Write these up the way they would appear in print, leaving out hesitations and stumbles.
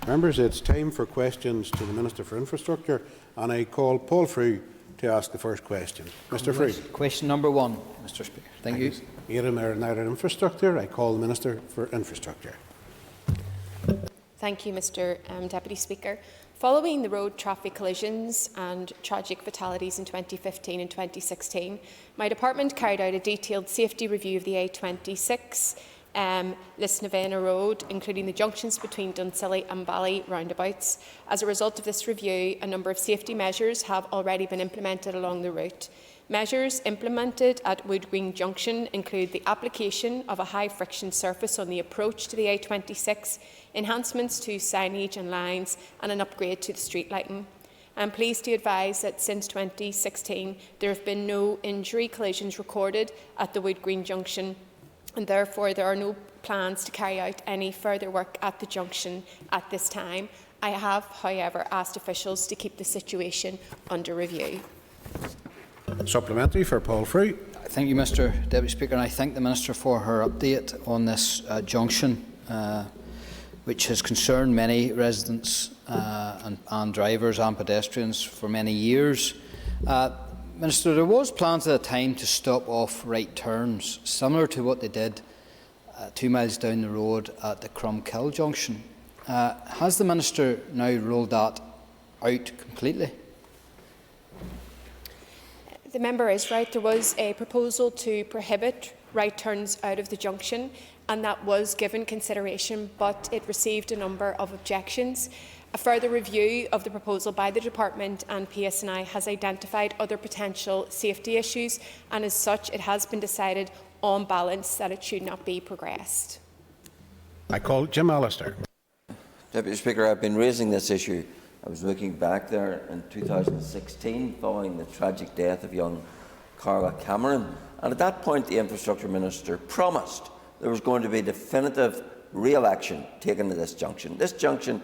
Members, it's time for questions to the Minister for Infrastructure, and I call Paul Frew to ask the first question. Mr. Frew. Question number 1, Mr. Speaker. Thank you. Éireann Infrastructure. I call the Minister for Infrastructure. Thank you, Mr. Deputy Speaker. Following the road traffic collisions and tragic fatalities in 2015 and 2016, my department carried out a detailed safety review of the A26 Lisnavena Road, including the junctions between Dunsilley and Bally roundabouts. As a result of this review, a number of safety measures have already been implemented along the route. Measures implemented at Wood Green Junction include the application of a high-friction surface on the approach to the A26, enhancements to signage and lines, and an upgrade to the street lighting. I am pleased to advise that since 2016 there have been no injury collisions recorded at the Wood Green Junction, and therefore there are no plans to carry out any further work at the junction at this time. I have, however, asked officials to keep the situation under review. Supplementary for Paul Frew. Thank you, Mr. Deputy Speaker, and I thank the Minister for her update on this junction, which has concerned many residents and drivers and pedestrians for many years. Minister, there was plans at the time to stop off right turns, similar to what they did 2 miles down the road at the Crumkill junction. Has the Minister now ruled that out completely? The member is right. There was a proposal to prohibit right turns out of the junction, and that was given consideration, but it received a number of objections. A further review of the proposal by the Department and PSNI has identified other potential safety issues, and as such it has been decided on balance that it should not be progressed. I call Jim Allister. Deputy Speaker, I've been raising this issue. I was looking back there in 2016 following the tragic death of young Carla Cameron, and at that point the Infrastructure Minister promised there was going to be definitive real action taken to this junction. This junction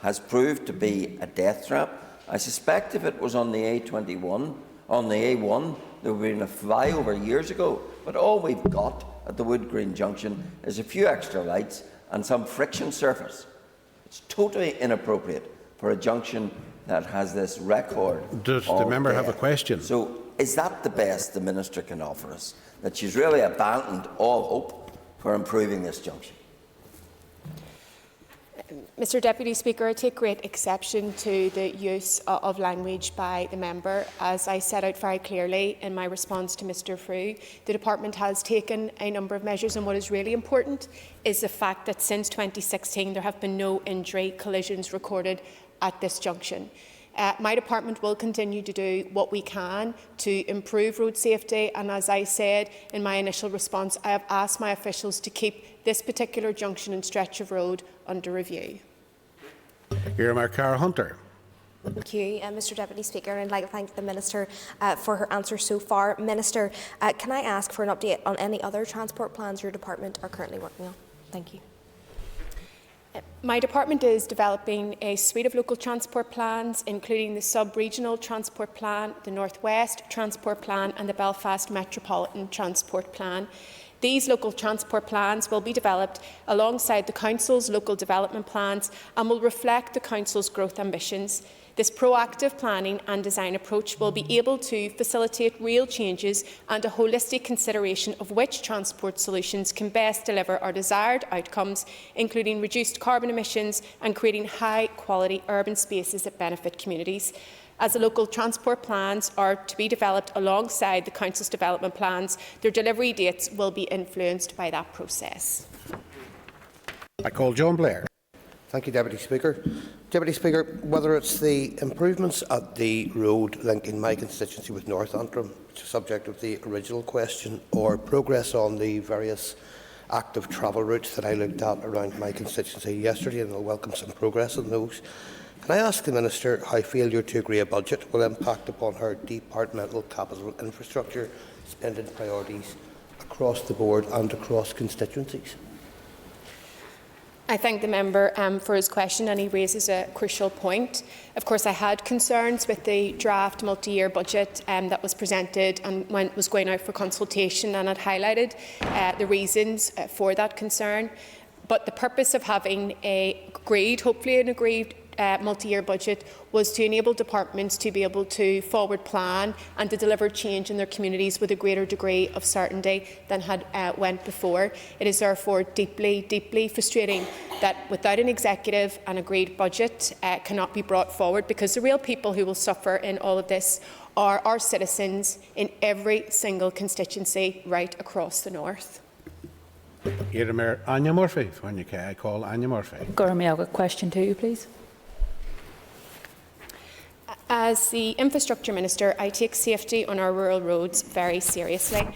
has proved to be a death trap. I suspect if it was on the A21, on the A1, there would have been a flyover years ago, but all we've got at the Wood Green Junction is a few extra lights and some friction surface. It's totally inappropriate for a junction that has this record. Does the member have a question? So is that the best the Minister can offer us, that she's really abandoned all hope for improving this junction? Mr. Deputy Speaker, I take great exception to the use of language by the member. As I set out very clearly in my response to Mr. Frew, the Department has taken a number of measures, and what is really important is the fact that since 2016 there have been no injury collisions recorded at this junction. My department will continue to do what we can to improve road safety, and as I said in my initial response, I have asked my officials to keep this particular junction and stretch of road under review. Earmark Cara Hunter. Thank you, Mr. Deputy Speaker, and I'd like to thank the Minister for her answer so far. Minister, can I ask for an update on any other transport plans your department are currently working on? Thank you. My department is developing a suite of local transport plans, including the sub-regional transport plan, the North West transport plan and the Belfast Metropolitan Transport Plan. These local transport plans will be developed alongside the Council's local development plans and will reflect the Council's growth ambitions. This proactive planning and design approach will be able to facilitate real changes and a holistic consideration of which transport solutions can best deliver our desired outcomes, including reduced carbon emissions and creating high-quality urban spaces that benefit communities. As the local transport plans are to be developed alongside the Council's development plans, their delivery dates will be influenced by that process. I call John Blair. Thank you, Deputy Speaker. Deputy Speaker, whether it's the improvements at the road linking my constituency with North Antrim, which is subject of the original question, or progress on the various active travel routes that I looked at around my constituency yesterday, and I'll welcome some progress on those. Can I ask the Minister how failure to agree a budget will impact upon her departmental capital infrastructure spending priorities across the board and across constituencies? I thank the member for his question, and he raises a crucial point. Of course, I had concerns with the draft multi-year budget that was presented and when it was going out for consultation, and had highlighted the reasons for that concern. But the purpose of having hopefully an agreed multi-year budget was to enable departments to be able to forward plan and to deliver change in their communities with a greater degree of certainty than had went before. It is therefore deeply, deeply frustrating that without an executive and agreed budget cannot be brought forward, because the real people who will suffer in all of this are our citizens in every single constituency right across the north. Mayor Anya Murphy, when you can, I call Anya Murphy. Gurmailga, question to you, please. As the Infrastructure Minister, I take safety on our rural roads very seriously.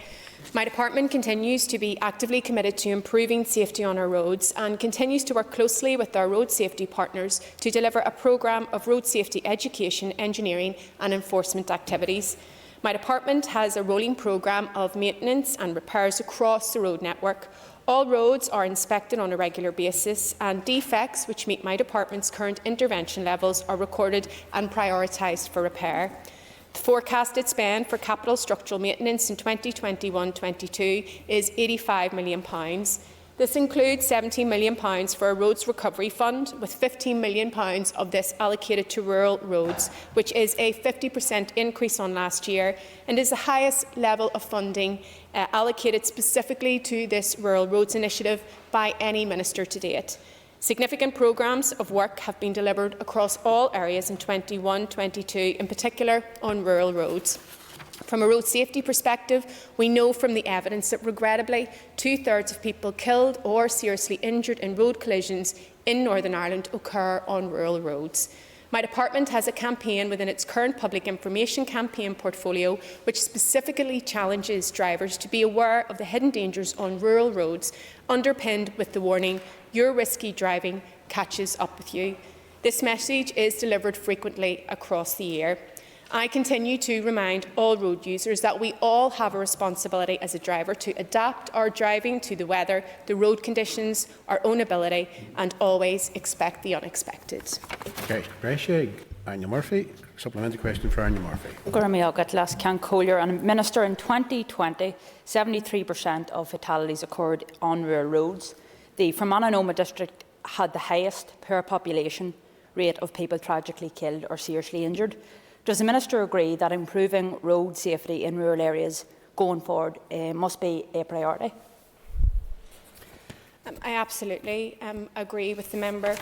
My department continues to be actively committed to improving safety on our roads and continues to work closely with our road safety partners to deliver a programme of road safety education, engineering and enforcement activities. My department has a rolling programme of maintenance and repairs across the road network. All roads are inspected on a regular basis, and defects which meet my department's current intervention levels are recorded and prioritised for repair. The forecasted spend for capital structural maintenance in 2021-22 is £85 million. This includes £17 million for a roads recovery fund, with £15 million of this allocated to rural roads, which is a 50% increase on last year and is the highest level of funding allocated specifically to this rural roads initiative by any minister to date. Significant programmes of work have been delivered across all areas in 21-22, in particular on rural roads. From a road safety perspective, we know from the evidence that regrettably 2/3 of people killed or seriously injured in road collisions in Northern Ireland occur on rural roads. My department has a campaign within its current public information campaign portfolio which specifically challenges drivers to be aware of the hidden dangers on rural roads, underpinned with the warning, "Your risky driving catches up with you." This message is delivered frequently across the year. I continue to remind all road users that we all have a responsibility as a driver to adapt our driving to the weather, the road conditions, our own ability, and always expect the unexpected. Okay, Brescia, Anya Murphy. Supplementary question for Anya Murphy. Gurmailga, Las Can Collier, and Minister, in 2020, 73% of fatalities occurred on rural roads. The Fermanagh district had the highest per population rate of people tragically killed or seriously injured. Does the Minister agree that improving road safety in rural areas going forward must be a priority? I absolutely agree with the member,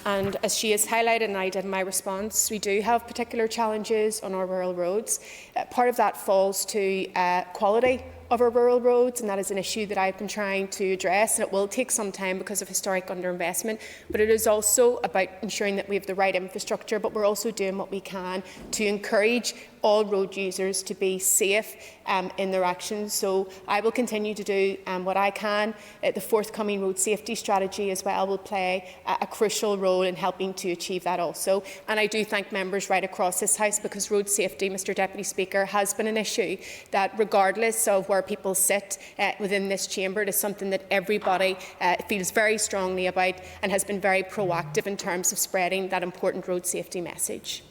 and as she has highlighted and I did in my response, we do have particular challenges on our rural roads. Part of that falls to quality of our rural roads, and that is an issue that I've been trying to address, and it will take some time because of historic underinvestment, but it is also about ensuring that we have the right infrastructure, but we're also doing what we can to encourage all road users to be safe in their actions. So I will continue to do what I can. The forthcoming road safety strategy as well will play a crucial role in helping to achieve that also. And I do thank members right across this House, because road safety, Mr Deputy Speaker, has been an issue that, regardless of where people sit within this chamber, it is something that everybody feels very strongly about and has been very proactive in terms of spreading that important road safety message.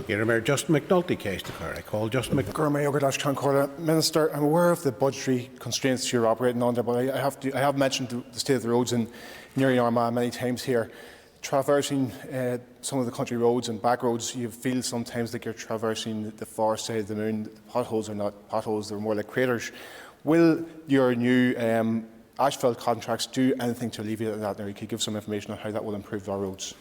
Mayor Justin McNulty, case declared. I call Justin McNulty. Minister, I'm aware of the budgetary constraints you're operating under, but I have mentioned the state of the roads in Neary Armagh many times here. Traversing some of the country roads and back roads, you feel sometimes like you're traversing the far side of the moon. The potholes are not potholes, they're more like craters. Will your new asphalt contracts do anything to alleviate that? Now, can you give some information on how that will improve our roads?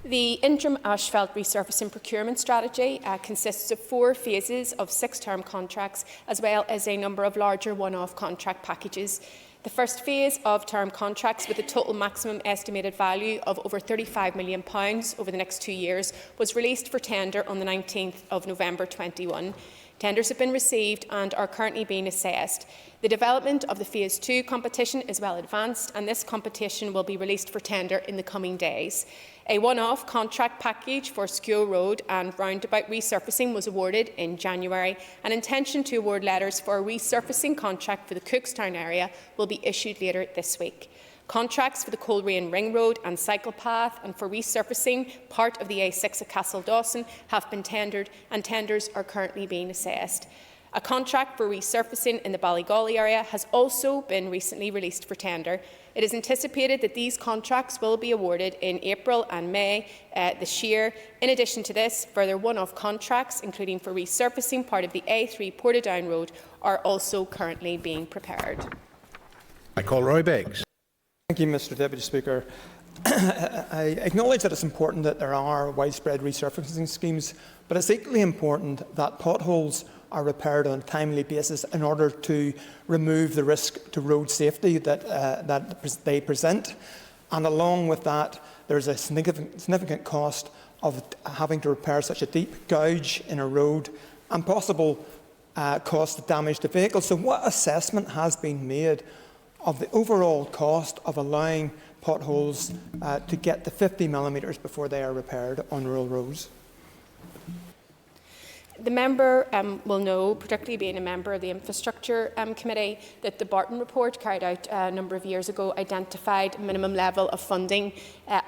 The interim asphalt resurfacing procurement strategy consists of 4 phases of 6-term contracts, as well as a number of larger one-off contract packages. The first phase of term contracts, with a total maximum estimated value of over £35 million over the next 2 years, was released for tender on the 19th of November 2021. Tenders have been received and are currently being assessed. The development of the Phase 2 competition is well advanced, and this competition will be released for tender in the coming days. A one-off contract package for Skeow Road and roundabout resurfacing was awarded in January. An intention to award letters for a resurfacing contract for the Cookstown area will be issued later this week. Contracts for the Coleraine Ring Road and cycle path and for resurfacing part of the A6 at Castle Dawson have been tendered, and tenders are currently being assessed. A contract for resurfacing in the Ballygolly area has also been recently released for tender. It is anticipated that these contracts will be awarded in April and May this year. In addition to this, further one-off contracts, including for resurfacing part of the A3 Portadown Road, are also currently being prepared. I call Roy Beggs. Thank you, Mr Deputy Speaker. I acknowledge that it's important that there are widespread resurfacing schemes, but it's equally important that potholes are repaired on a timely basis in order to remove the risk to road safety that they present. And along with that, there's a significant cost of having to repair such a deep gouge in a road and possible cost of damage to vehicles. So what assessment has been made of the overall cost of allowing potholes to get to 50 millimetres before they are repaired on rural roads? The member will know, particularly being a member of the Infrastructure Committee, that the Barton report carried out a number of years ago identified a minimum level of funding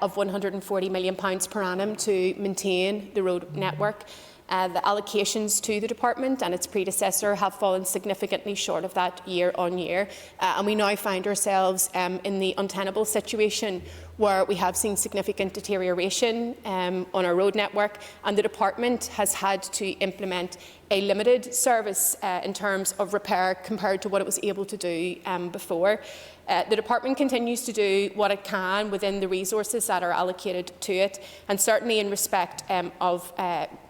of £140 million per annum to maintain the road network. The allocations to the department and its predecessor have fallen significantly short of that year on year, and we now find ourselves in the untenable situation where we have seen significant deterioration on our road network, and the department has had to implement a limited service in terms of repair compared to what it was able to do before. The department continues to do what it can within the resources that are allocated to it, and certainly in respect of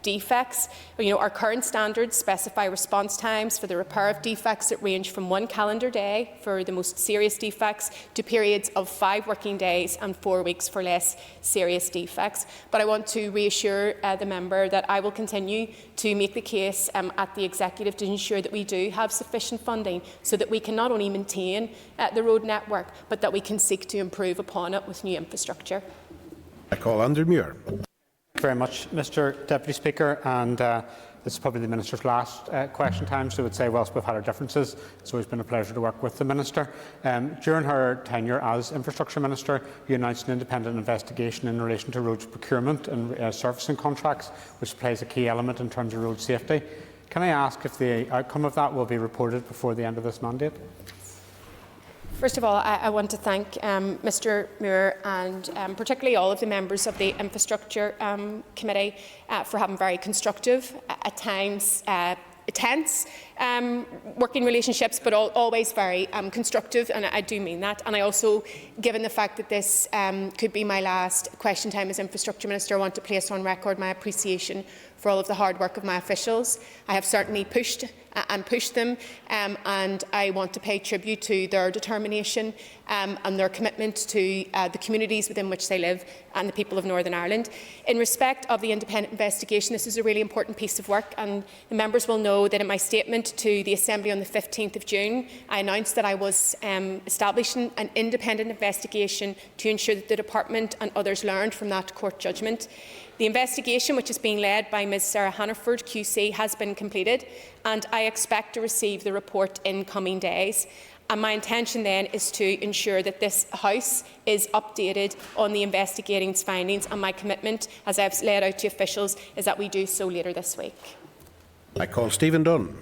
defects. Our current standards specify response times for the repair of defects that range from 1 calendar day for the most serious defects to periods of 5 working days and 4 weeks for less serious defects. But I want to reassure the member that I will continue to make the case at the Executive to ensure that we do have sufficient funding so that we can not only maintain the road network, but that we can seek to improve upon it with new infrastructure. I call Andrew Muir. Thank you very much, Mr Deputy Speaker. And this is probably the Minister's last question time, so I would say whilst we've had our differences, it's always been a pleasure to work with the Minister. During her tenure as Infrastructure Minister, you announced an independent investigation in relation to roads procurement and surfacing contracts, which plays a key element in terms of road safety. Can I ask if the outcome of that will be reported before the end of this mandate? First of all, I want to thank Mr Muir and particularly all of the members of the Infrastructure Committee for having very constructive, at times tense working relationships, but always very constructive, and I do mean that. And I also, given the fact that this could be my last question time as Infrastructure Minister, I want to place on record my appreciation for all of the hard work of my officials. I have certainly pushed them, and I want to pay tribute to their determination and their commitment to the communities within which they live and the people of Northern Ireland. In respect of the independent investigation, this is a really important piece of work, and the members will know that in my statement to the Assembly on the 15th of June, I announced that I was establishing an independent investigation to ensure that the Department and others learned from that court judgment. The investigation, which is being led by Ms Sarah Hannaford QC, has been completed, and I expect to receive the report in coming days. And my intention then is to ensure that this House is updated on the investigating's findings, and my commitment, as I have laid out to officials, is that we do so later this week. I call Stephen Dunn.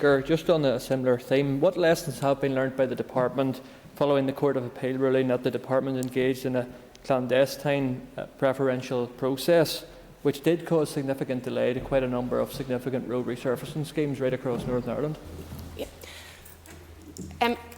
Just on a similar theme, what lessons have been learned by the Department following the Court of Appeal ruling that the Department engaged in a clandestine preferential process, which did cause significant delay to quite a number of significant road resurfacing schemes right across Northern Ireland?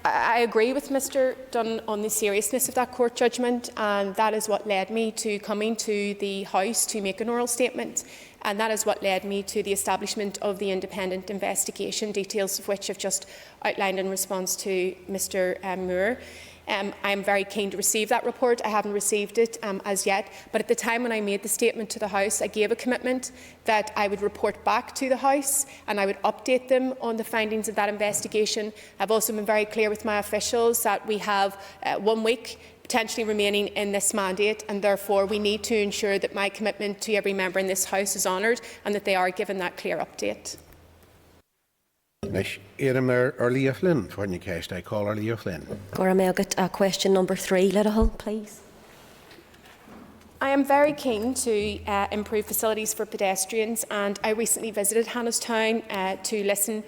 I agree with Mr Dunn on the seriousness of that court judgment, and that is what led me to coming to the House to make an oral statement, and that is what led me to the establishment of the independent investigation, details of which I've just outlined in response to Mr Muir. I am very keen to receive that report. I haven't received it as yet, but at the time when I made the statement to the House, I gave a commitment that I would report back to the House and I would update them on the findings of that investigation. I've also been very clear with my officials that we have 1 week potentially remaining in this mandate, and therefore we need to ensure that my commitment to every member in this House is honoured and that they are given that clear update. I call Arlia Flynn. Gora Melgat, question number 3, Liddell, please. I am very keen to improve facilities for pedestrians, and I recently visited Hannestown to listen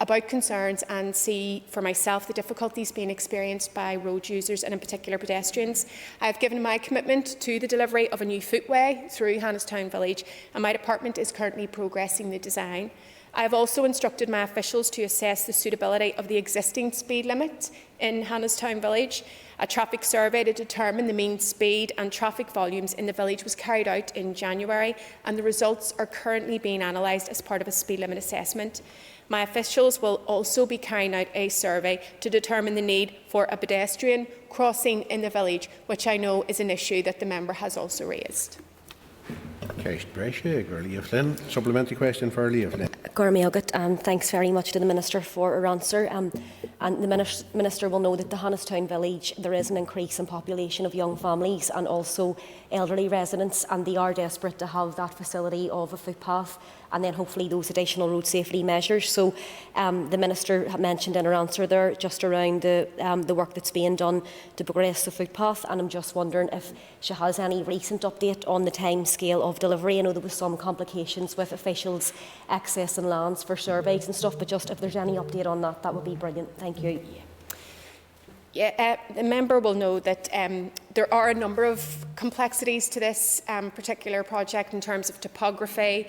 about concerns and see for myself the difficulties being experienced by road users and in particular pedestrians. I have given my commitment to the delivery of a new footway through Hannestown Village, and my department is currently progressing the design. I have also instructed my officials to assess the suitability of the existing speed limit in Hannestown Village. A traffic survey to determine the mean speed and traffic volumes in the village was carried out in January, and the results are currently being analysed as part of a speed limit assessment. My officials will also be carrying out a survey to determine the need for a pedestrian crossing in the village, which I know is an issue that the member has also raised. Ceist Breise, Gurley Flynn. Supplementary question for Leah Flynn. Gormayogat, and thanks very much to the Minister for her answer. And the Minister will know that the Hannestown Village, there is an increase in population of young families and also elderly residents, and they are desperate to have that facility of a footpath and then hopefully those additional road safety measures. So the Minister mentioned in her answer there just around the work that's being done to progress the footpath, and I'm just wondering if she has any recent update on the timescale of delivery. I know there was some complications with officials accessing lands for surveys and stuff, but just if there's any update on that, that would be brilliant. Thank you. Yeah, the member will know that there are a number of complexities to this particular project in terms of topography,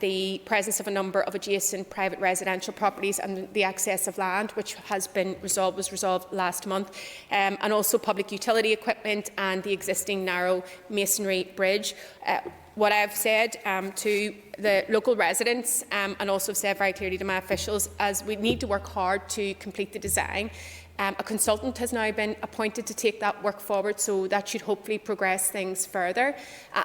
the presence of a number of adjacent private residential properties and the access of land, which was resolved last month, and also public utility equipment and the existing narrow masonry bridge. What I've said to the local residents and also said very clearly to my officials, as we need to work hard to complete the design. A consultant has now been appointed to take that work forward, so that should hopefully progress things further.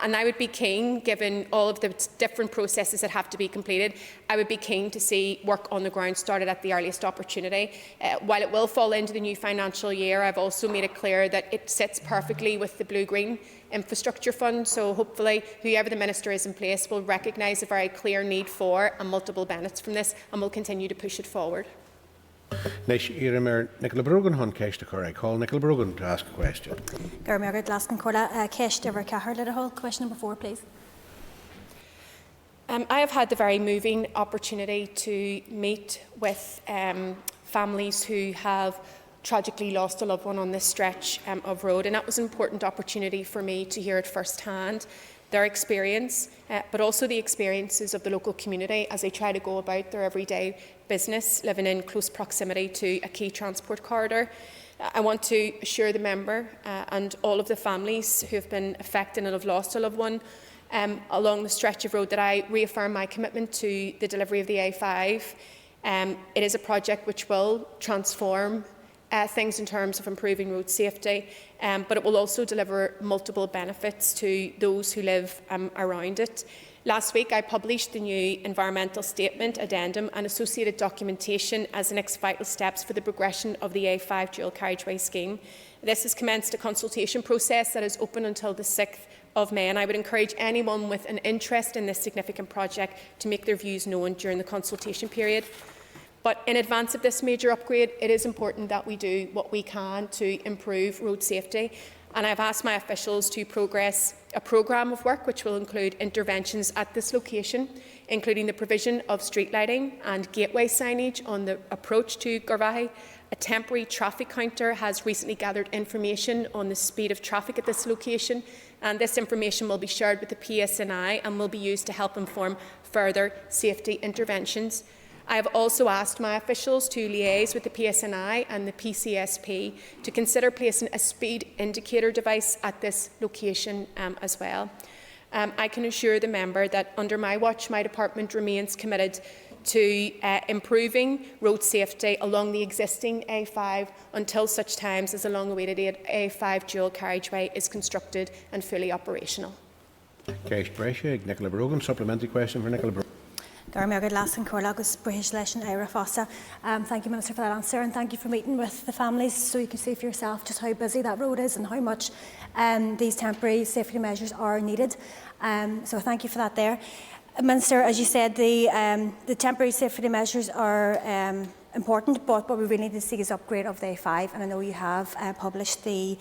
And I would be keen, given all of the different processes that have to be completed, I would be keen to see work on the ground started at the earliest opportunity. While it will fall into the new financial year, I've also made it clear that it sits perfectly with the Blue-Green Infrastructure Fund, so hopefully whoever the Minister is in place will recognise a very clear need for and multiple benefits from this, and will continue to push it forward. Nicola Brogan hon ceist I call Nicola Brogan to ask a question. Gormayogat Laskin Cola, ceist ever Cahar Little. Question number 4, please. I have had the very moving opportunity to meet with families who have tragically lost a loved one on this stretch of road, and that was an important opportunity for me to hear it firsthand, their experience, but also the experiences of the local community as they try to go about their everyday business, living in close proximity to a key transport corridor. I want to assure the member and all of the families who have been affected and have lost a loved one along the stretch of road that I reaffirm my commitment to the delivery of the A5. It is a project which will transform things in terms of improving road safety, but it will also deliver multiple benefits to those who live around it. Last week, I published the new environmental statement, addendum and associated documentation as the next vital steps for the progression of the A5 dual carriageway scheme. This has commenced a consultation process that is open until the 6th of May, and I would encourage anyone with an interest in this significant project to make their views known during the consultation period. But in advance of this major upgrade, it is important that we do what we can to improve road safety. And I've asked my officials to progress a programme of work which will include interventions at this location, including the provision of street lighting and gateway signage on the approach to Garvaghey. A temporary traffic counter has recently gathered information on the speed of traffic at this location, and this information will be shared with the PSNI and will be used to help inform further safety interventions. I have also asked my officials to liaise with the PSNI and the PCSP to consider placing a speed indicator device at this location as well. I can assure the member that under my watch, my department remains committed to improving road safety along the existing A5 until such times as the long-awaited A5 dual carriageway is constructed and fully operational. Ceist Breise, Nicola Brogan. Supplementary question for Nicola Brogan. Gormayogat Laskin Cola, agus British Lesson Ira Fossa. Thank you, Minister, for that answer, and thank you for meeting with the families so you can see for yourself just how busy that road is and how much these temporary safety measures are needed. So thank you for that there. Minister, as you said, the temporary safety measures are important, but what we really need to see is upgrade of the A5, and I know you have published the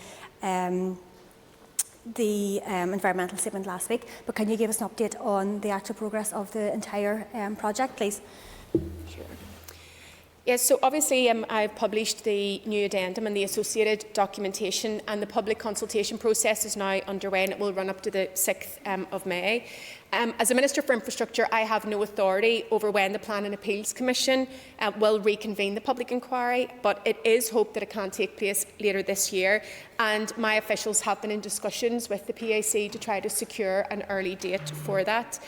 the environmental statement last week, but can you give us an update on the actual progress of the entire project, please? Sure. Yes, so obviously I've published the new addendum and the associated documentation, and the public consultation process is now underway and it will run up to the 6th of May. As a Minister for Infrastructure, I have no authority over when the Planning and Appeals Commission will reconvene the public inquiry, but it is hoped that it can take place later this year, and my officials have been in discussions with the PAC to try to secure an early date for that.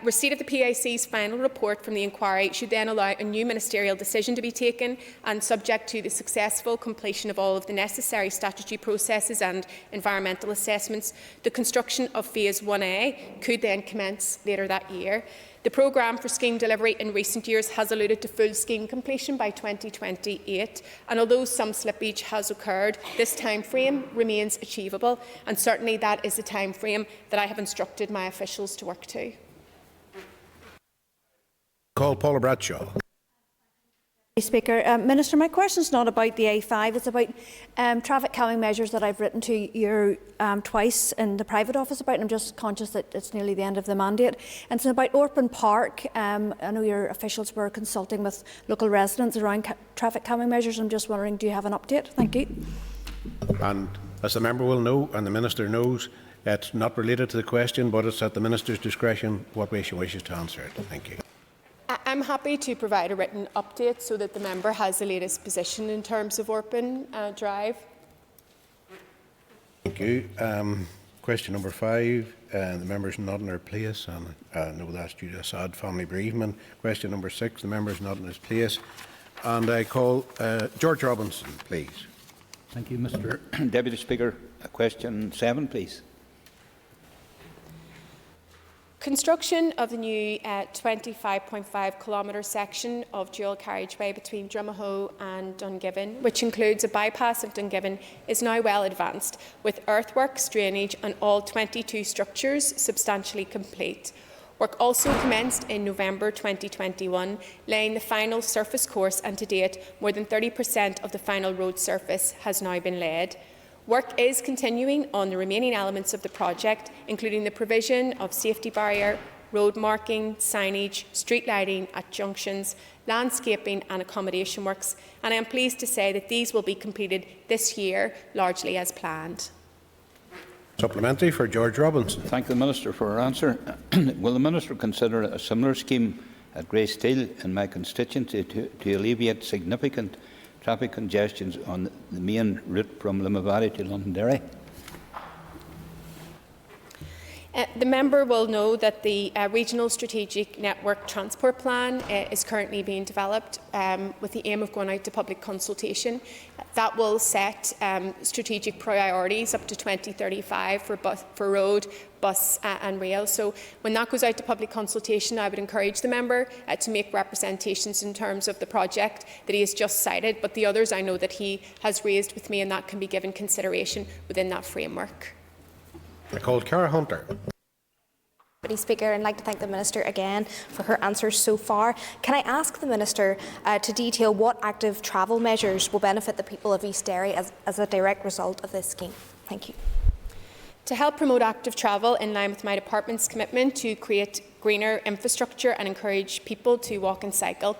Receipt of the PAC's final report from the inquiry should then allow a new ministerial decision to be taken, and subject to the successful completion of all of the necessary statutory processes and environmental assessments, the construction of Phase 1A could then commence later that year. The programme for scheme delivery in recent years has alluded to full scheme completion by 2028, and although some slippage has occurred, this timeframe remains achievable, and certainly that is the timeframe that I have instructed my officials to work to. Call Paula Bradshaw. Speaker, Minister, my question is not about the A5, it's about traffic calming measures that I've written to you twice in the private office about, and I'm just conscious that it's nearly the end of the mandate. And it's about Orpin Park. I know your officials were consulting with local residents around traffic calming measures. I'm just wondering, do you have an update? Thank you. And as the member will know, and the Minister knows, it's not related to the question, but it's at the Minister's discretion what way she wishes to answer it. Thank you. I'm happy to provide a written update so that the member has the latest position in terms of Orpin Drive. Thank you. Question number 5. The member's not in her place, and I know that's due to a sad family bereavement. Question number 6. The member's not in his place. And I call George Robinson, please. Thank you, Mr. Deputy Speaker. Question 7, please. Construction of the new 25.5 kilometre section of dual carriageway between Drumahoe and Dungiven, which includes a bypass of Dungiven, is now well advanced, with earthworks, drainage and all 22 structures substantially complete. Work also commenced in November 2021, laying the final surface course, and to date, more than 30% of the final road surface has now been laid. Work is continuing on the remaining elements of the project, including the provision of safety barrier, road marking, signage, street lighting at junctions, landscaping and accommodation works, and I am pleased to say that these will be completed this year, largely as planned. Supplementary for George Robinson. Thank the Minister for her answer. Will the Minister consider a similar scheme at Greysteel in my constituency to alleviate significant traffic congestions on the main route from Limavady to Londonderry? The member will know that the Regional Strategic Network Transport Plan is currently being developed with the aim of going out to public consultation. That will set strategic priorities up to 2035 for road, bus and rail. So when that goes out to public consultation, I would encourage the member to make representations in terms of the project that he has just cited, but the others I know that he has raised with me, and that can be given consideration within that framework. I call Cara Hunter. Deputy Speaker, I'd like to thank the Minister again for her answers so far. Can I ask the Minister to detail what active travel measures will benefit the people of East Derry as a direct result of this scheme? Thank you. To help promote active travel in line with my department's commitment to create greener infrastructure and encourage people to walk and cycle,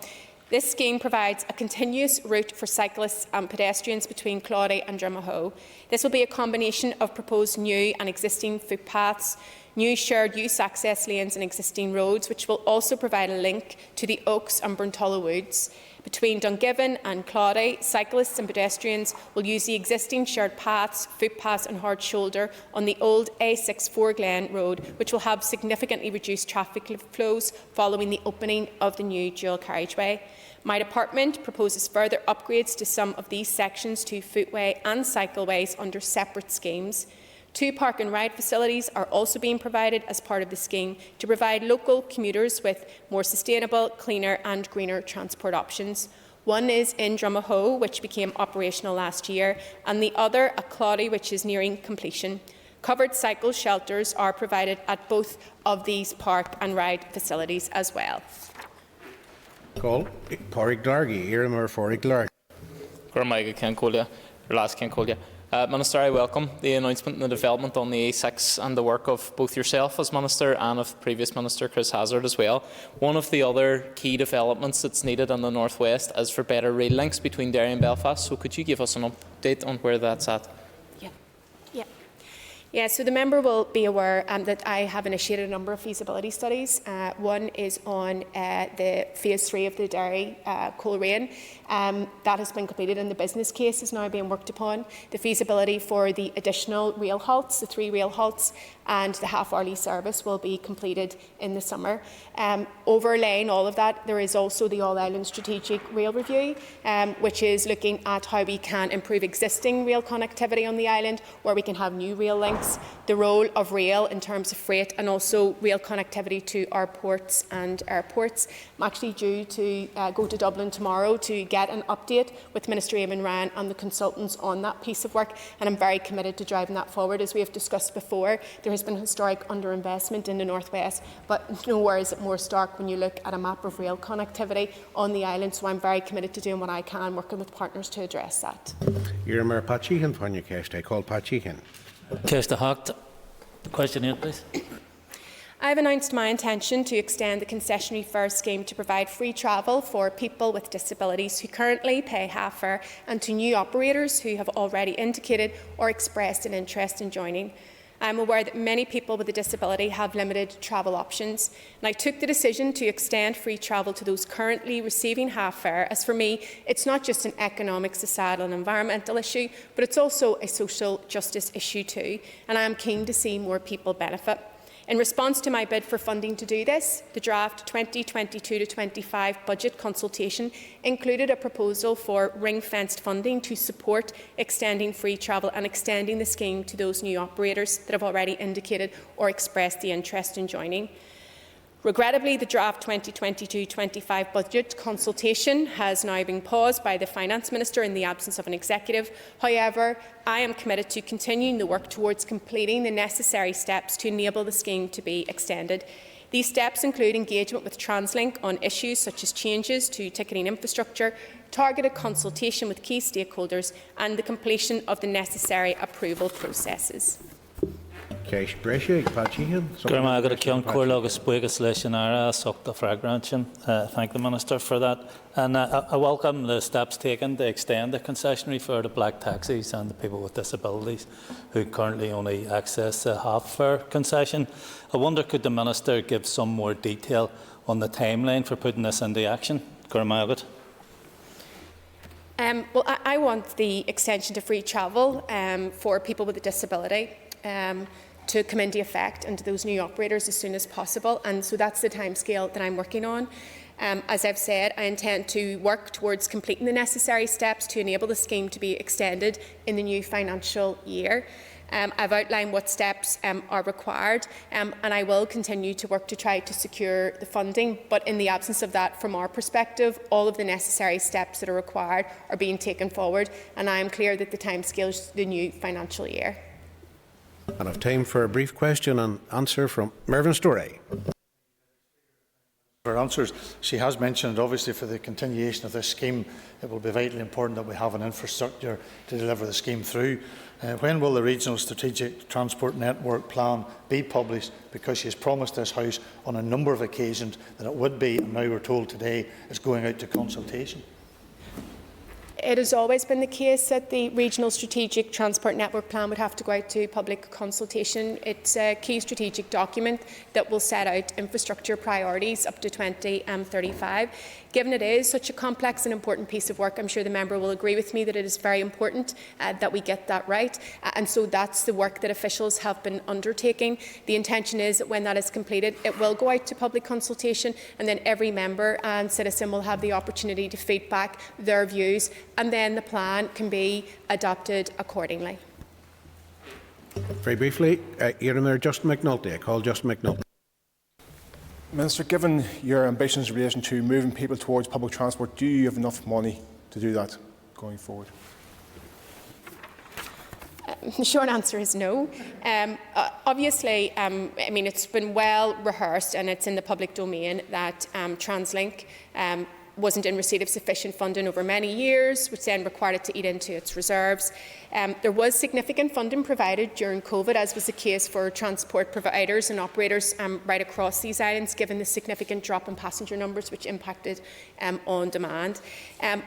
this scheme provides a continuous route for cyclists and pedestrians between Claudy and Drumahoe. This will be a combination of proposed new and existing footpaths, new shared use access lanes and existing roads, which will also provide a link to the Oaks and Bruntulla Woods. Between Dungiven and Claudy, cyclists and pedestrians will use the existing shared paths, footpaths and hard shoulder on the old A6 Four Glen Road, which will have significantly reduced traffic flows following the opening of the new dual carriageway. My department proposes further upgrades to some of these sections to footway and cycleways under separate schemes. 2 park and ride facilities are also being provided as part of the scheme to provide local commuters with more sustainable, cleaner and greener transport options. One is in Drumahoe, which became operational last year, and the other at Claudy, which is nearing completion. Covered cycle shelters are provided at both of these park and ride facilities as well. Call Pádraig Largy, Iramur Pádraig Largy. Gormaiga Ken Colia, last Ken Colia. Minister, I welcome the announcement and the development on the A6 and the work of both yourself as Minister and of previous Minister Chris Hazzard as well. One of the other key developments that's needed in the North West is for better rail links between Derry and Belfast. So could you give us an update on where that's at? Yeah, so the member will be aware that I have initiated a number of feasibility studies. One is on the phase 3 of the Derry Coleraine. That has been completed and the business case is now being worked upon. The feasibility for the additional rail halts, the 3 rail halts, and the half-hourly service will be completed in the summer. Overlaying all of that, there is also the All-Ireland Strategic Rail Review, which is looking at how we can improve existing rail connectivity on the island, where we can have new rail links, the role of rail in terms of freight, and also rail connectivity to our ports and airports. I'm actually due to go to Dublin tomorrow to get an update with Minister Eamon Ryan and the consultants on that piece of work, and I'm very committed to driving that forward. As we have discussed before, there has been historic underinvestment in the North West, but nowhere is it more stark when you look at a map of rail connectivity on the island, so I'm very committed to doing what I can, working with partners to address that. Your Pachihan Fanya Kesta, call Pachihan. Kesta Hart. Question 8, please. I have announced my intention to extend the concessionary fare scheme to provide free travel for people with disabilities who currently pay half fare and to new operators who have already indicated or expressed an interest in joining. I am aware that many people with a disability have limited travel options, and I took the decision to extend free travel to those currently receiving half fare, as for me, it's not just an economic, societal and environmental issue, but it's also a social justice issue too, and I am keen to see more people benefit. In response to my bid for funding to do this, the draft 2022-25 budget consultation included a proposal for ring-fenced funding to support extending free travel and extending the scheme to those new operators that have already indicated or expressed the interest in joining. Regrettably, the draft 2022-25 budget consultation has now been paused by the Finance Minister in the absence of an executive. However, I am committed to continuing the work towards completing the necessary steps to enable the scheme to be extended. These steps include engagement with TransLink on issues such as changes to ticketing infrastructure, targeted consultation with key stakeholders and the completion of the necessary approval processes. Thank the Minister for that. And I welcome the steps taken to extend the concessionary fare to black taxis and the people with disabilities who currently only access a half-fare concession. I wonder, could the Minister give some more detail on the timeline for putting this into action? Well, I want the extension to free travel for people with a disability to come into effect and to those new operators as soon as possible, and so that's the timescale that I'm working on. As I've said, I intend to work towards completing the necessary steps to enable the scheme to be extended in the new financial year. I've outlined what steps are required, and I will continue to work to try to secure the funding, but in the absence of that, from our perspective, all of the necessary steps that are required are being taken forward, and I am clear that the timescale is the new financial year. And I have time for a brief question and answer from Mervyn Storey. For answers, she has mentioned, obviously, for the continuation of this scheme, it will be vitally important that we have an infrastructure to deliver the scheme through. When will the Regional Strategic Transport Network Plan be published? Because she has promised this House on a number of occasions that it would be, and now we're told today it's going out to consultation. It has always been the case that the Regional Strategic Transport Network Plan would have to go out to public consultation. It's a key strategic document that will set out infrastructure priorities up to 2035. Given it is such a complex and important piece of work, I'm sure the member will agree with me that it is very important that we get that right. And so that's the work that officials have been undertaking. The intention is that when that is completed, it will go out to public consultation, and then every member and citizen will have the opportunity to feed back their views, and then the plan can be adopted accordingly. Very briefly, Justin McNulty. I call Justin McNulty. Minister, given your ambitions in relation to moving people towards public transport, do you have enough money to do that going forward? The short answer is no. Obviously, I mean, it's been well rehearsed and it's in the public domain that TransLink wasn't in receipt of sufficient funding over many years, which then required it to eat into its reserves. There was significant funding provided during COVID, as was the case for transport providers and operators right across these islands, given the significant drop in passenger numbers, which impacted on demand.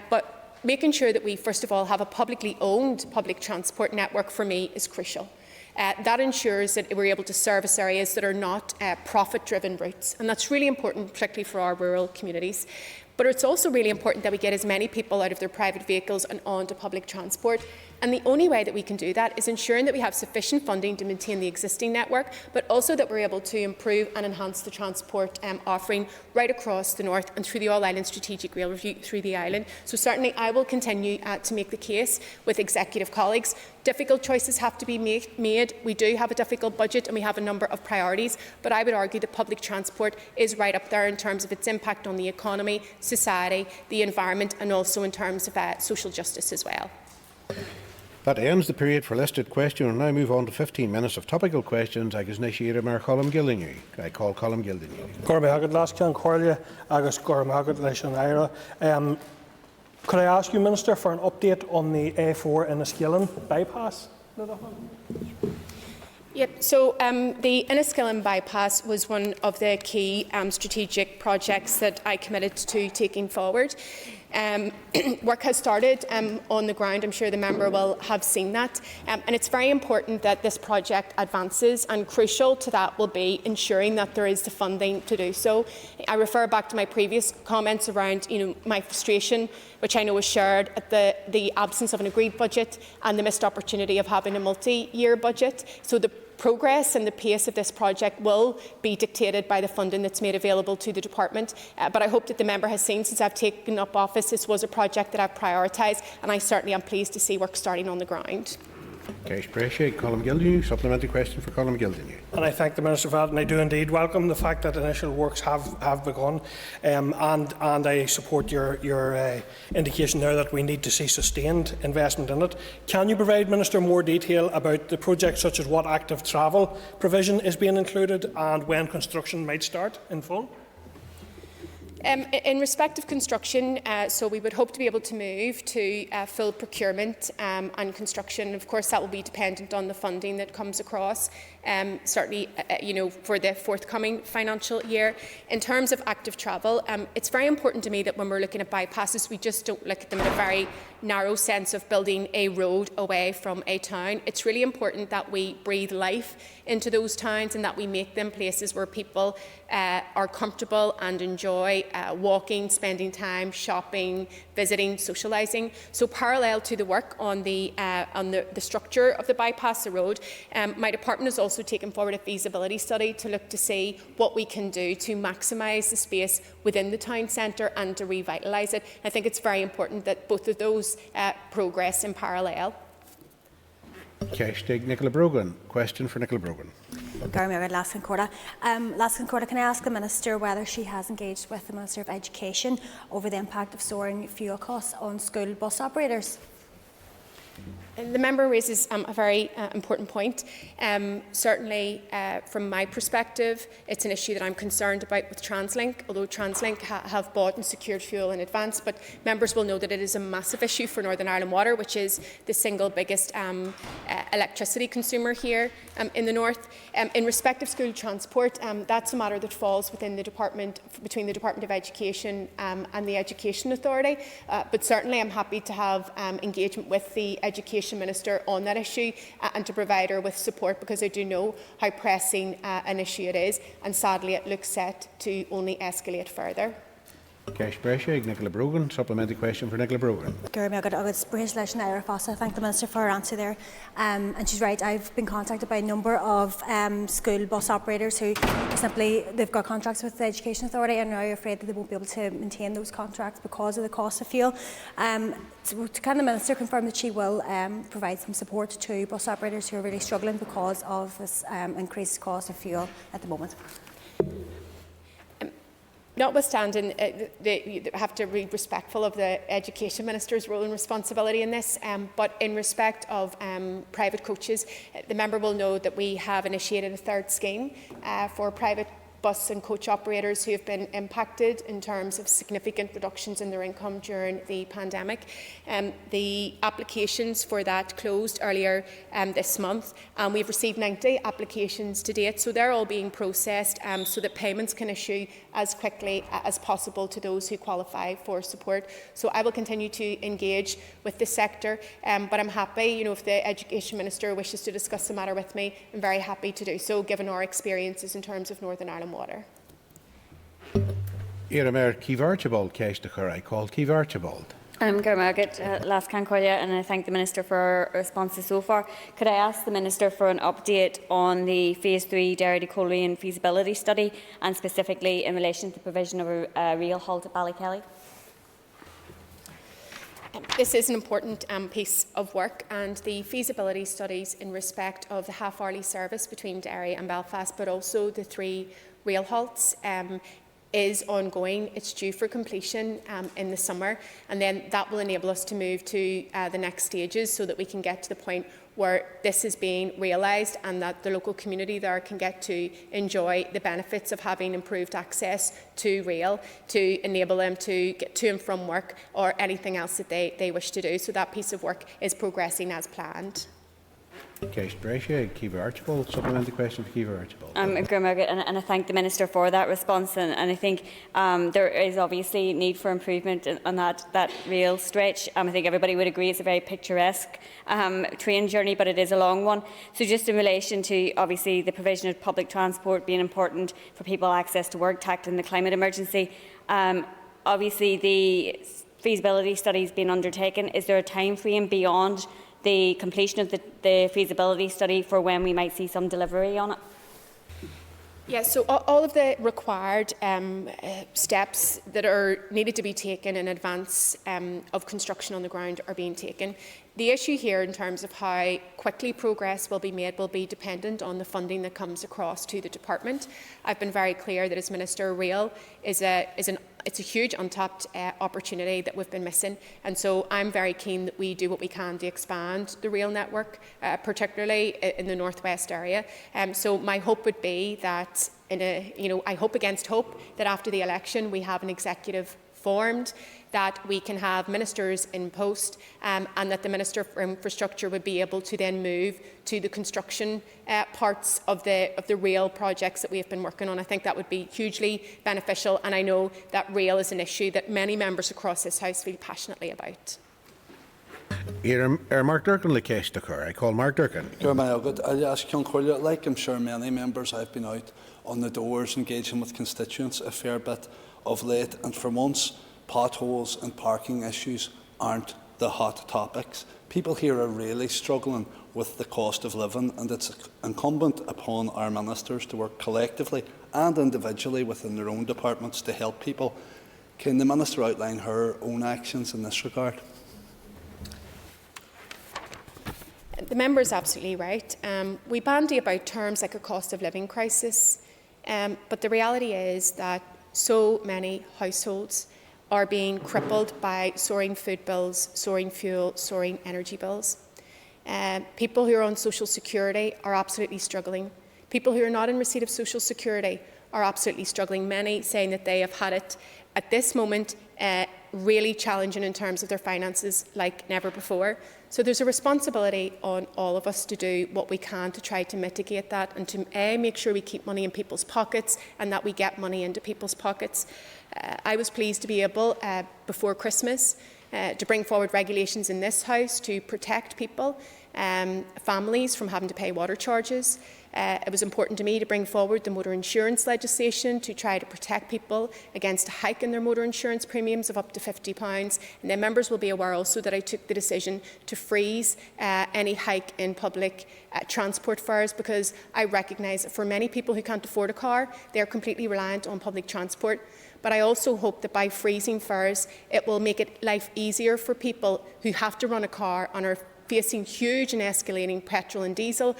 But making sure that we, first of all, have a publicly owned public transport network, for me, is crucial. That ensures that we're able to service areas that are not profit-driven routes, and that's really important, particularly for our rural communities. But it's also really important that we get as many people out of their private vehicles and onto public transport. And the only way that we can do that is ensuring that we have sufficient funding to maintain the existing network, but also that we're able to improve and enhance the transport offering right across the north and through the All-Ireland Strategic Rail Review through the island. So certainly I will continue to make the case with executive colleagues. Difficult choices have to be made. We do have a difficult budget and we have a number of priorities, but I would argue that public transport is right up there in terms of its impact on the economy, society, the environment, and also in terms of social justice as well. That ends the period for listed questions. We'll now move on to 15 minutes of topical questions. Agus Nishiira Mayor Colm Gildennew. I call Colm Gildennew. Gormagad Lascan Corlia, Agus Gormagad Leishan. Could I ask you, Minister, for an update on the A4 Enniskillen bypass? Yep. So the Enniskillen bypass was one of the key strategic projects that I committed to taking forward. Work has started on the ground. I'm sure the member will have seen that. And it's very important that this project advances, and crucial to that will be ensuring that there is the funding to do so. I refer back to my previous comments around my frustration, which I know is shared at the absence of an agreed budget and the missed opportunity of having a multi-year budget. So the progress and the pace of this project will be dictated by the funding that's made available to the department. But I hope that the member has seen, since I've taken up office, this was a project that I've prioritised, and I certainly am pleased to see work starting on the ground. Cash Brescia, Colm Gildennew. Supplementary question for Colm Gildennew. And I thank the Minister for that, and I do indeed welcome the fact that initial works have begun, and I support your indication there that we need to see sustained investment in it. Can you provide, Minister, more detail about the projects, such as what active travel provision is being included and when construction might start in full? In respect of construction, so we would hope to be able to move to full procurement and construction. Of course, that will be dependent on the funding that comes across, certainly for the forthcoming financial year. In terms of active travel, it's very important to me that when we're looking at bypasses, we just don't look at them in a very narrow sense of building a road away from a town. It's really important that we breathe life into those towns and that we make them places where people are comfortable and enjoy walking, spending time, shopping, visiting, socialising. So parallel to the work on the structure of the bypass, the road, my department has also taken forward a feasibility study to look to see what we can do to maximise the space within the town centre and to revitalise it. I think it's very important that both of those progress in parallel. Nicola Brogan. Question for Nicola Brogan. Lascan Corda, can I ask the Minister whether she has engaged with the Minister of Education over the impact of soaring fuel costs on school bus operators? The member raises a very important point. Certainly, from my perspective, it's an issue that I'm concerned about with TransLink, although TransLink have bought and secured fuel in advance. But members will know that it is a massive issue for Northern Ireland Water, which is the single biggest electricity consumer here in the north. In respect of school transport, that's a matter that falls within the department, between the Department of Education and the Education Authority. But certainly, I'm happy to have engagement with the Education Minister on that issue and to provide her with support, because I do know how pressing an issue it is, and sadly it looks set to only escalate further. Cash Brescia, Nicola Brogan. Supplementary question for Nicola Brogan. I thank the Minister for her answer there. And she's right, I've been contacted by a number of school bus operators who simply, they've got contracts with the Education Authority and are now afraid that they won't be able to maintain those contracts because of the cost of fuel. So can the Minister confirm that she will provide some support to bus operators who are really struggling because of this increased cost of fuel at the moment? Notwithstanding, you have to be respectful of the Education Minister's role and responsibility in this, but in respect of private coaches, the member will know that we have initiated a third scheme for private bus and coach operators who have been impacted in terms of significant reductions in their income during the pandemic. The applications for that closed earlier this month, and we've received 90 applications to date, so they're all being processed so that payments can issue as quickly as possible to those who qualify for support. So I will continue to engage with the sector, but I'm happy, if the Education Minister wishes to discuss the matter with me, I'm very happy to do so, given our experiences in terms of Northern Ireland Water. Iarmar Keith Archibald Keshtakar, I call Keith Archibald. Gurmargaret Last Concordia, and I thank the Minister for her responses so far. Could I ask the Minister for an update on the Phase 3 Derry to Coleraine feasibility study, and specifically in relation to the provision of a rail halt at Ballykelly? This is an important piece of work, and the feasibility studies in respect of the half-hourly service between Derry and Belfast, but also the 3 rail halts, is ongoing. It's due for completion in the summer, and then that will enable us to move to the next stages so that we can get to the point where this is being realised and that the local community there can get to enjoy the benefits of having improved access to rail to enable them to get to and from work or anything else that they wish to do. So that piece of work is progressing as planned. Keith Archibald, supplementary question for Keith Archibald. And I thank the Minister for that response, and I think there is obviously need for improvement on that rail stretch. I think everybody would agree it's a very picturesque train journey, but it is a long one. So just in relation to obviously the provision of public transport being important for people access to work, tackling the climate emergency, obviously the feasibility study is being undertaken. Is there a time frame beyond the completion of the feasibility study for when we might see some delivery on it? Yes, so all of the required steps that are needed to be taken in advance of construction on the ground are being taken. The issue here in terms of how quickly progress will be made will be dependent on the funding that comes across to the department. I've been very clear that as Minister, rail it's a huge untapped opportunity that we've been missing, and so I'm very keen that we do what we can to expand the rail network, particularly in the northwest area. So my hope would be that I hope against hope that after the election we have an executive formed, that we can have ministers in post, and that the Minister for Infrastructure would be able to then move to the construction parts of the rail projects that we have been working on. I think that would be hugely beneficial, and I know that rail is an issue that many members across this House feel passionately about. Mark Durkin le Keshtakar, I call Mark Durkin. I ask Concordia, like I'm sure many members, I've been out on the doors engaging with constituents a fair bit of late, and for once potholes and parking issues aren't the hot topics. People here are really struggling with the cost of living, and it's incumbent upon our ministers to work collectively and individually within their own departments to help people. Can the Minister outline her own actions in this regard? The member is absolutely right. We bandy about terms like a cost of living crisis, but the reality is that so many households are being crippled by soaring food bills, soaring fuel, soaring energy bills. People who are on social security are absolutely struggling. People who are not in receipt of social security are absolutely struggling, many saying that they have had it at this moment really challenging in terms of their finances like never before. So there's a responsibility on all of us to do what we can to try to mitigate that and to make sure we keep money in people's pockets and that we get money into people's pockets. I was pleased to be able, before Christmas, to bring forward regulations in this House to protect people, families from having to pay water charges. It was important to me to bring forward the motor insurance legislation to try to protect people against a hike in their motor insurance premiums of up to £50. And then members will be aware also that I took the decision to freeze any hike in public transport fares, because I recognise that for many people who can't afford a car, they are completely reliant on public transport. But I also hope that by freezing fares, it will make life easier for people who have to run a car and are facing huge and escalating petrol and diesel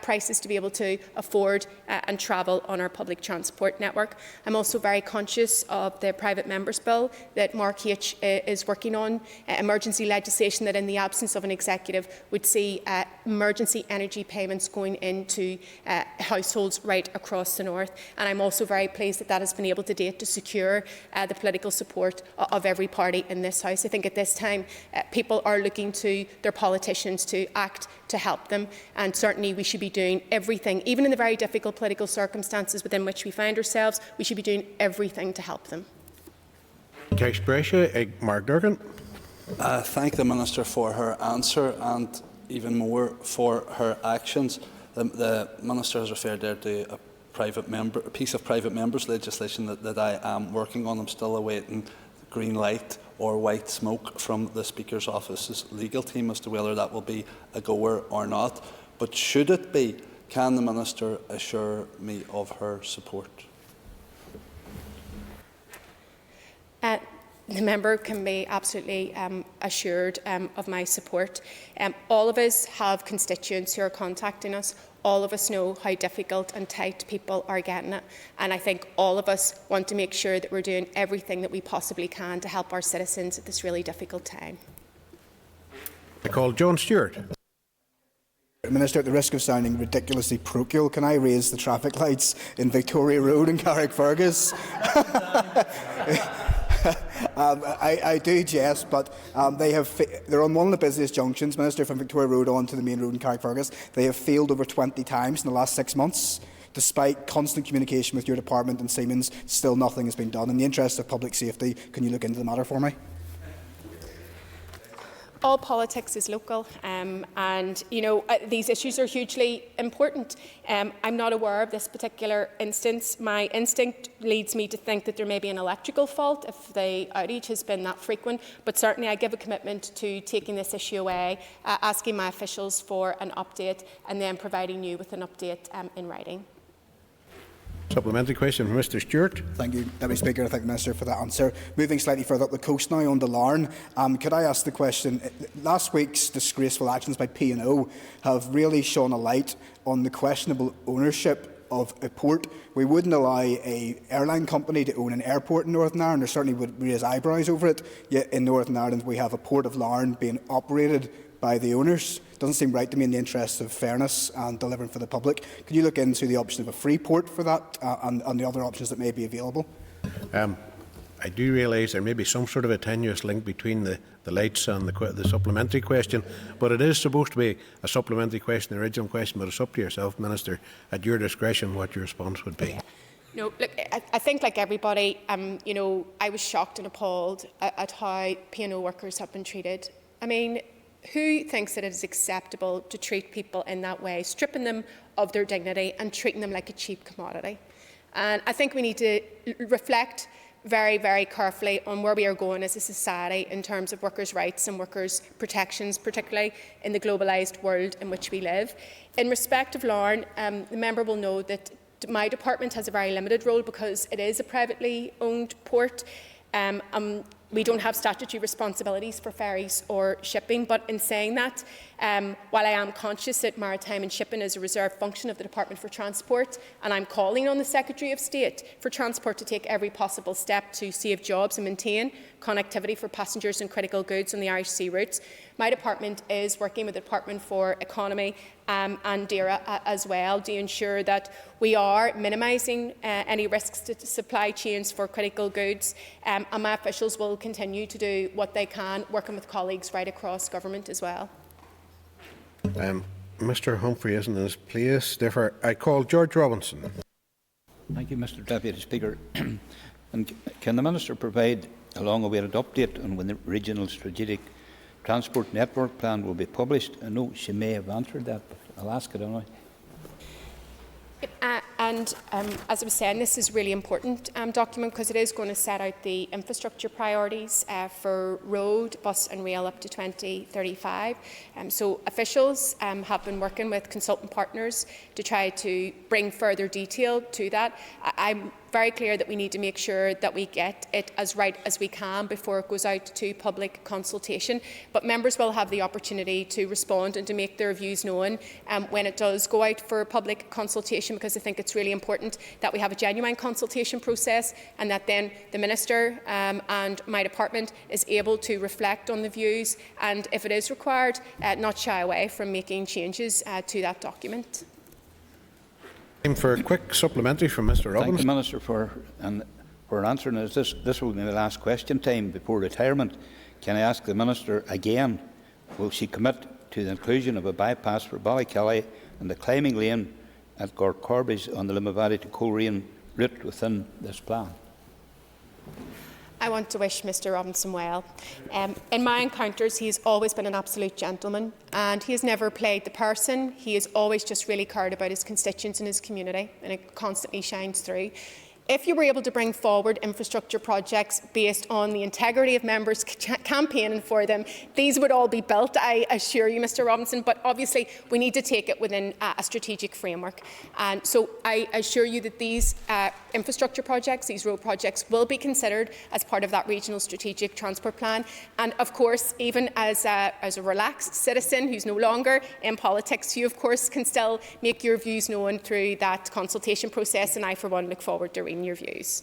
prices to be able to afford and travel on our public transport network. I'm also very conscious of the private members bill that Mark H is working on, emergency legislation that in the absence of an executive would see emergency energy payments going into households right across the north. And I'm also very pleased that that has been able to date to secure the political support of every party in this House. I think at this time people are looking to their politicians to act to help them, and certainly we should be doing everything, even in the very difficult political circumstances within which we find ourselves, we should be doing everything to help them. Mark Durgan. Thank the Minister for her answer and even more for her actions. The Minister has referred there to a piece of private members' legislation that I am working on. I'm still awaiting green light or white smoke from the Speaker's office's legal team as to whether that will be a goer or not. But should it be, can the Minister assure me of her support? The member can be absolutely assured of my support. All of us have constituents who are contacting us. All of us know how difficult and tight people are getting it. And I think all of us want to make sure that we're doing everything that we possibly can to help our citizens at this really difficult time. I call John Stewart. Minister, at the risk of sounding ridiculously parochial, can I raise the traffic lights in Victoria Road and Carrickfergus? I do jest, but they're on one of the busiest junctions, Minister, from Victoria Road on to the main road in Carrickfergus. They have failed over 20 times in the last 6 months. Despite constant communication with your department and Siemens, still nothing has been done. In the interest of public safety, can you look into the matter for me? All politics is local, and these issues are hugely important. I'm not aware of this particular instance. My instinct leads me to think that there may be an electrical fault if the outage has been that frequent, but certainly I give a commitment to taking this issue away, asking my officials for an update and then providing you with an update in writing. Supplementary question from Mr. Stewart. Thank you, Deputy Speaker. I thank the Minister for that answer. Moving slightly further up the coast now, on the Larne, could I ask the question, last week's disgraceful actions by P&O have really shone a light on the questionable ownership of a port. We wouldn't allow an airline company to own an airport in Northern Ireland, or certainly would raise eyebrows over it, yet in Northern Ireland we have a port of Larne being operated by the owners. Doesn't seem right to me in the interests of fairness and delivering for the public. Could you look into the option of a free port for that and the other options that may be available? I do realise there may be some sort of a tenuous link between the lights and the supplementary question, but it is supposed to be a supplementary question, the original question, but it's up to yourself, Minister, at your discretion what your response would be. No, look, I think like everybody, I was shocked and appalled at how P&O workers have been treated. I mean, who thinks that it is acceptable to treat people in that way, stripping them of their dignity and treating them like a cheap commodity? And I think we need to reflect very, very carefully on where we are going as a society in terms of workers' rights and workers' protections, particularly in the globalised world in which we live. In respect of Larne, the member will know that my department has a very limited role because it is a privately owned port. We don't have statutory responsibilities for ferries or shipping, but in saying that, while I am conscious that maritime and shipping is a reserved function of the Department for Transport, and I'm calling on the Secretary of State for Transport to take every possible step to save jobs and maintain connectivity for passengers and critical goods on the Irish sea routes, my department is working with the Department for Economy and DERA as well to ensure that we are minimising any risks to supply chains for critical goods, and my officials will continue to do what they can, working with colleagues right across government as well. Mr. Humphrey isn't in his place, therefore I call George Robinson. Thank you, Mr. Deputy Speaker. And can the Minister provide a long-awaited update on when the Regional Strategic Transport Network Plan will be published? I know she may have answered that, but I'll ask it anyway. And as I was saying, this is a really important document because it is going to set out the infrastructure priorities for road, bus and rail up to 2035. So officials have been working with consultant partners to try to bring further detail to that. I'm very clear that we need to make sure that we get it as right as we can before it goes out to public consultation. But members will have the opportunity to respond and to make their views known when it does go out for public consultation, because I think it's really important that we have a genuine consultation process and that then the Minister and my department is able to reflect on the views and, if it is required, not shy away from making changes to that document. Time for a quick supplementary from Mr. Robbins. Thank the Minister for answering us. This will be the last question time before retirement. Can I ask the Minister again, will she commit to the inclusion of a bypass for Ballykelly and the climbing lane at Gorcorbies on the Limavady to Coleraine route within this plan? I want to wish Mr Robinson well. In my encounters, he has always been an absolute gentleman, and he has never played the person. He has always just really cared about his constituents and his community, and it constantly shines through. If you were able to bring forward infrastructure projects based on the integrity of members campaigning for them, these would all be built, I assure you, Mr Robinson, but obviously we need to take it within a strategic framework. And so I assure you that these infrastructure projects, these road projects, will be considered as part of that regional strategic transport plan. And of course, even as a relaxed citizen who's no longer in politics, you of course can still make your views known through that consultation process, and I for one look forward to reading your views.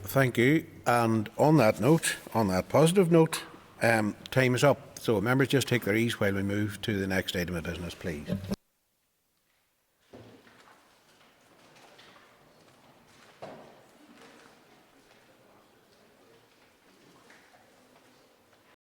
Thank you. And on that note, on that positive note, time is up. So members just take their ease while we move to the next item of business, please.